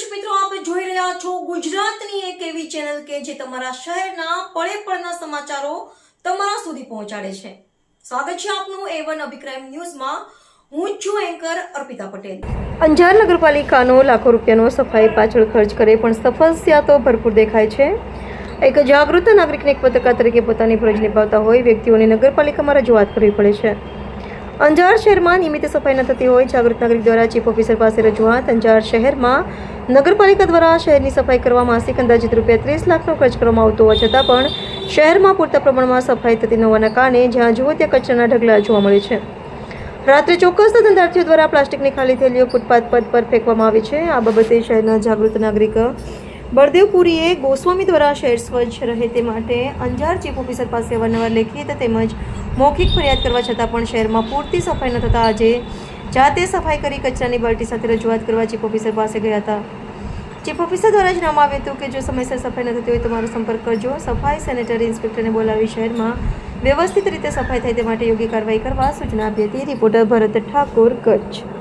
દર્શક મિત્રો, આપ જોઈ રહ્યા છો ગુજરાતની એક એવી ચેનલ કે જે તમારા શહેરના પળે પળના સમાચારો તમારા સુધી પહોંચાડે છે. સ્વાગત છે આપનું A1 અભિક્રાઇમ ન્યૂઝમાં. હું છું એન્કર અર્પિતા પટેલ. અંજાર નગરપાલિકાનો લાખો રૂપિયાનો સફાઈ પાછળ ખર્ચ કરે પણ સફળતા તો ભરપૂર દેખાય છે. એક જાગૃત નાગરિકને એક પત્રકાર તરીકે પોતાની ફરજ નિભાવતા હોય વ્યક્તિઓને નગરપાલિકામાં રજૂઆત કરવી પડે છે. અંજાર શહેરમાં નિયમિત સફાઈ ન થતી હોય જાગૃત નાગરિક દ્વારા ચીફ ઓફિસર પાસે રજૂઆત. અંજાર શહેરમાં નગરપાલિકા દ્વારા શહેરની સફાઈ કરવા માસિક અંદાજિત ₹30 લાખનો ખર્ચ કરવામાં આવતો હોવા છતાં પણ શહેરમાં પૂરતા પ્રમાણમાં સફાઈ થતી ન હોવાના કારણે જ્યાં જુઓ ત્યાં કચરાના ઢગલા જોવા મળે છે. રાત્રે ચોક્કસ ધંધાર્થીઓ દ્વારા પ્લાસ્ટિકની ખાલી થેલીઓ ફૂટપાથ પર ફેંકવામાં આવે છે. આ બાબતે શહેરના જાગૃત નાગરિક બળદેવપુરીએ ગોસ્વામી દ્વારા શહેર સ્વચ્છ રહે તે માટે અંજાર ચીફ ઓફિસર પાસે અવારનવાર લેખિત તેમજ મૌખિક ફરિયાદ કરવા છતાં પણ શહેરમાં પૂરતી સફાઈ ન થતાં આજે જાતે સફાઈ કરી કચરાની બાલટી સાથે રજૂઆત કરવા ચીફ ઓફિસર પાસે ગયા હતા. ચીફ ઓફિસર દ્વારા જણાવવામાં આવ્યું હતું કે જો સમયસર સફાઈ ન થતી હોય તો મારો સંપર્ક કરજો. સફાઈ સેનેટરી ઇન્સ્પેક્ટરને બોલાવી શહેરમાં વ્યવસ્થિત રીતે સફાઈ થાય તે માટે યોગ્ય કાર્યવાહી કરવા સૂચના આપી હતી. રિપોર્ટર ભરત ઠાકોર, કચ્છ.